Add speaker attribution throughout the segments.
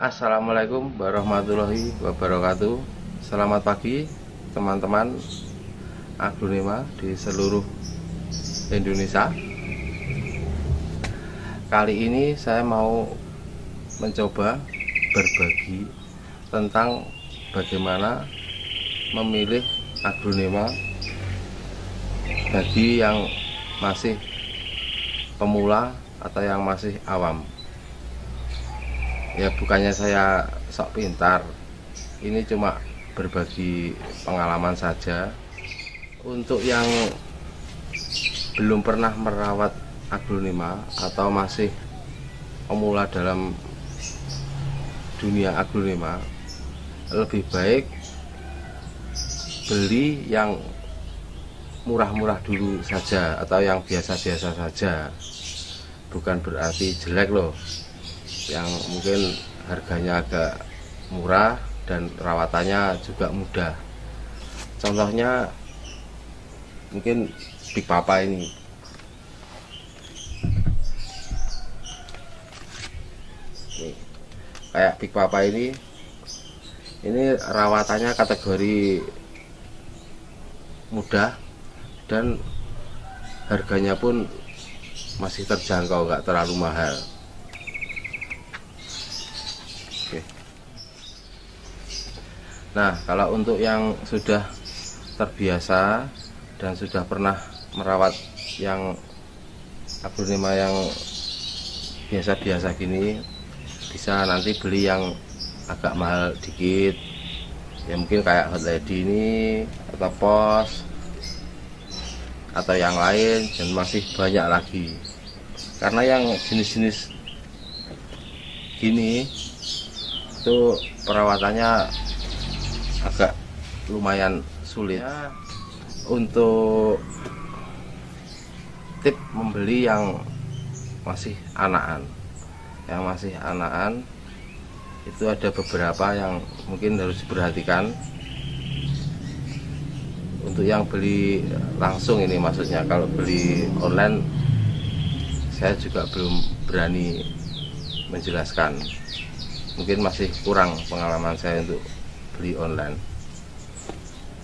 Speaker 1: Assalamualaikum warahmatullahi wabarakatuh. Selamat pagi teman-teman aglonema di seluruh Indonesia. Kali ini saya mau mencoba berbagi tentang bagaimana memilih aglonema bagi yang masih pemula atau yang masih awam. Ya, bukannya saya sok pintar, ini cuma berbagi pengalaman saja. Untuk yang belum pernah merawat aglonema atau masih pemula dalam dunia aglonema, lebih baik beli yang murah-murah dulu saja atau yang biasa-biasa saja. Bukan berarti jelek loh, yang mungkin harganya agak murah dan perawatannya juga mudah. Contohnya mungkin Big Papa ini. Nih, kayak Big Papa ini rawatannya kategori mudah dan harganya pun masih terjangkau, nggak terlalu mahal. Nah, kalau untuk yang sudah terbiasa dan sudah pernah merawat yang aglonema yang biasa-biasa gini, bisa nanti beli yang agak mahal dikit. Ya mungkin kayak Hot Lady ini atau Pos atau yang lain, dan masih banyak lagi. Karena yang jenis-jenis gini itu perawatannya agak lumayan sulit. Untuk tip membeli yang masih anakan, itu ada beberapa yang mungkin harus diperhatikan. Untuk yang beli langsung ini, maksudnya kalau beli online saya juga belum berani menjelaskan, mungkin masih kurang pengalaman saya untuk beli online.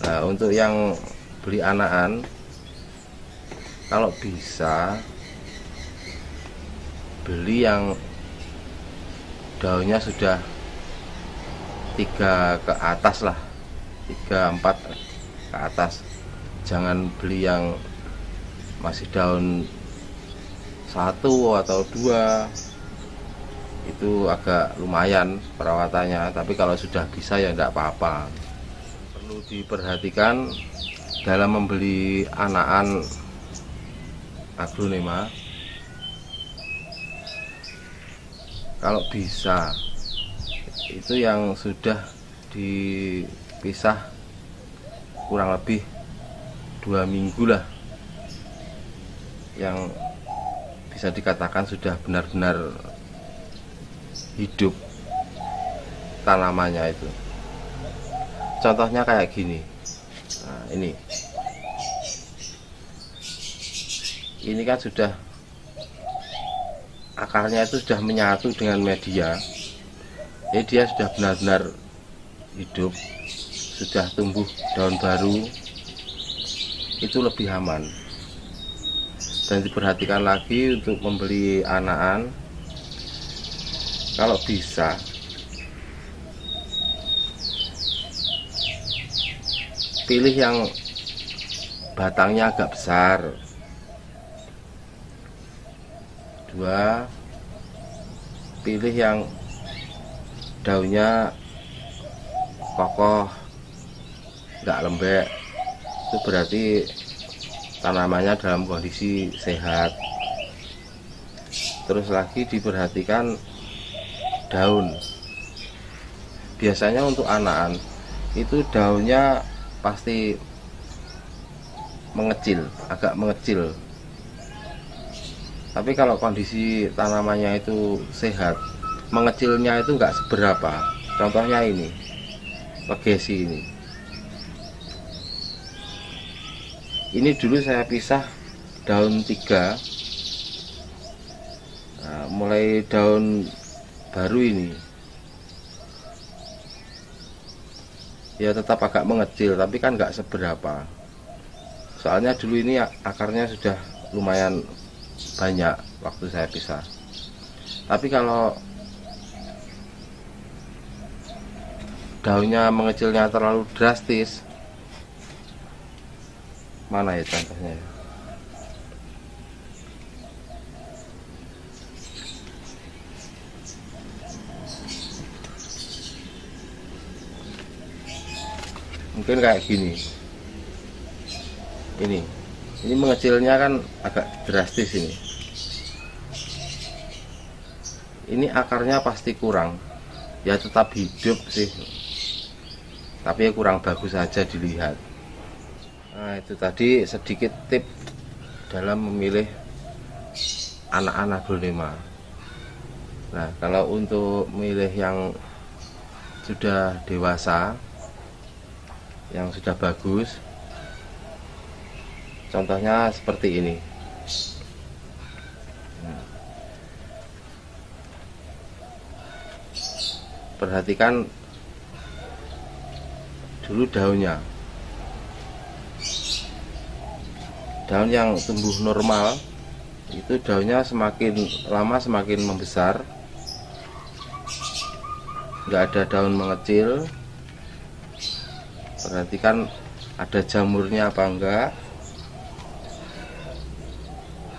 Speaker 1: Nah, untuk yang beli anakan, kalau bisa beli yang daunnya sudah 3 ke atas lah, 3, 4 ke atas. Jangan beli yang masih daun 1 atau 2, itu agak lumayan perawatannya. Tapi kalau sudah bisa ya tidak apa-apa. Perlu diperhatikan dalam membeli anakan aglonema, kalau bisa itu yang sudah dipisah kurang lebih 2 minggu lah, yang bisa dikatakan sudah benar-benar hidup tanamannya itu. Contohnya kayak gini. Nah, ini kan sudah akarnya itu sudah menyatu dengan media. Jadi dia sudah benar-benar hidup, sudah tumbuh daun baru. Itu lebih aman. Dan diperhatikan lagi untuk membeli anakan, kalau bisa pilih yang batangnya agak besar. 2, pilih yang daunnya kokoh, nggak lembek. Itu berarti tanamannya dalam kondisi sehat. Terus lagi diperhatikan daun. Biasanya untuk anakan itu daunnya pasti mengecil, agak mengecil. Tapi kalau kondisi tanamannya itu sehat, mengecilnya itu enggak seberapa. Contohnya ini, Legacy ini. Ini dulu saya pisah daun 3. Nah, mulai daun baru ini ya tetap agak mengecil, tapi kan nggak seberapa. Soalnya dulu ini akarnya sudah lumayan banyak waktu saya pisah. Tapi kalau daunnya mengecilnya terlalu drastis, mana ya contohnya ya? Mungkin kayak gini. Ini mengecilnya kan agak drastis ini. Ini akarnya pasti kurang. Ya tetap hidup sih, tapi ya kurang bagus saja dilihat. Nah, itu tadi sedikit tip dalam memilih anak-anak aglonema. Nah, kalau untuk memilih yang sudah dewasa, yang sudah bagus, contohnya seperti ini. Perhatikan dulu daunnya. Daun yang tumbuh normal itu daunnya semakin lama semakin membesar, nggak ada daun mengecil. Perhatikan ada jamurnya apa enggak.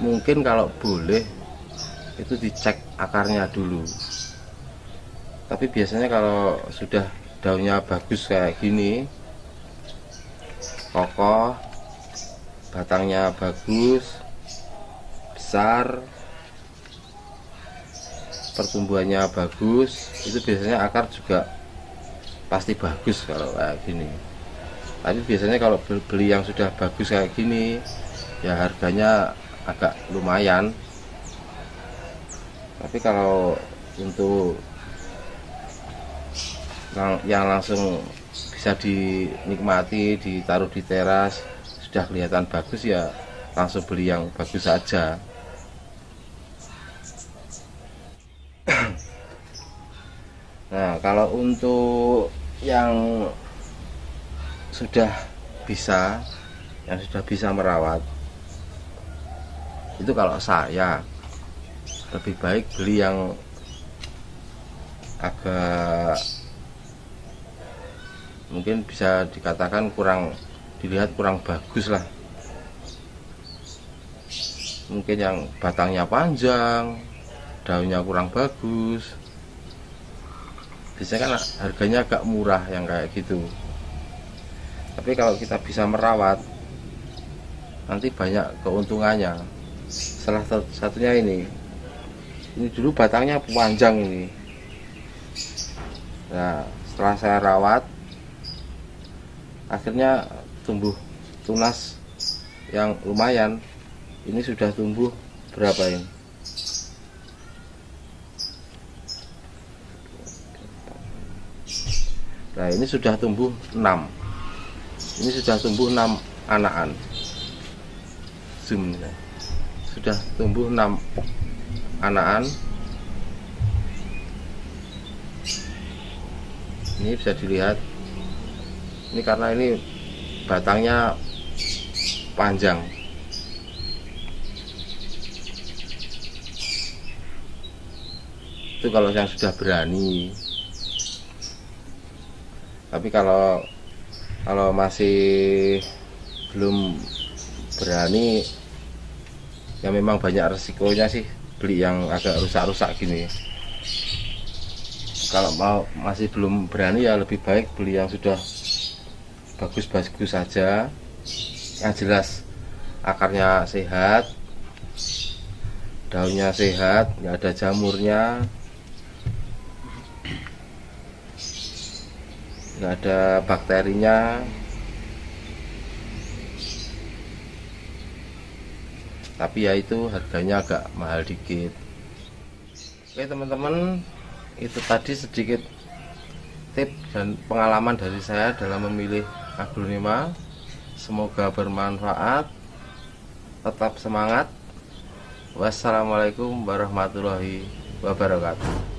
Speaker 1: Mungkin kalau boleh itu dicek akarnya dulu. Tapi biasanya kalau sudah daunnya bagus kayak gini, kokoh, batangnya bagus, besar, pertumbuhannya bagus, itu biasanya akar juga pasti bagus kalau kayak gini. Tapi biasanya kalau beli yang sudah bagus kayak gini, ya harganya agak lumayan. Tapi kalau untuk yang langsung bisa dinikmati, ditaruh di teras, sudah kelihatan bagus, ya langsung beli yang bagus saja. Nah, kalau untuk yang sudah bisa merawat, itu kalau saya lebih baik beli yang agak mungkin bisa dikatakan dilihat kurang bagus lah. Mungkin yang batangnya panjang, daunnya kurang bagus. Biasanya kan harganya agak murah yang kayak gitu. Tapi kalau kita bisa merawat, nanti banyak keuntungannya. Salah satunya ini dulu batangnya panjang ini. Nah, setelah saya rawat, akhirnya tumbuh tunas yang lumayan. Ini sudah tumbuh berapa ini? Nah, ini sudah tumbuh 6. Ini sudah tumbuh 6 anakan. Zoom ya. Sudah tumbuh 6 anakan. Ini bisa dilihat. Ini karena ini batangnya panjang. Itu kalau yang sudah berani. Tapi kalau masih belum berani, ya memang banyak resikonya sih beli yang agak rusak-rusak gini. Kalau masih belum berani, ya lebih baik beli yang sudah bagus-bagus saja, yang jelas akarnya sehat, daunnya sehat, nggak ada jamurnya, nggak ada bakterinya. Tapi ya itu harganya agak mahal dikit. Oke teman-teman, itu tadi sedikit tip dan pengalaman dari saya dalam memilih aglonema. Semoga bermanfaat. Tetap semangat. Wassalamualaikum warahmatullahi wabarakatuh.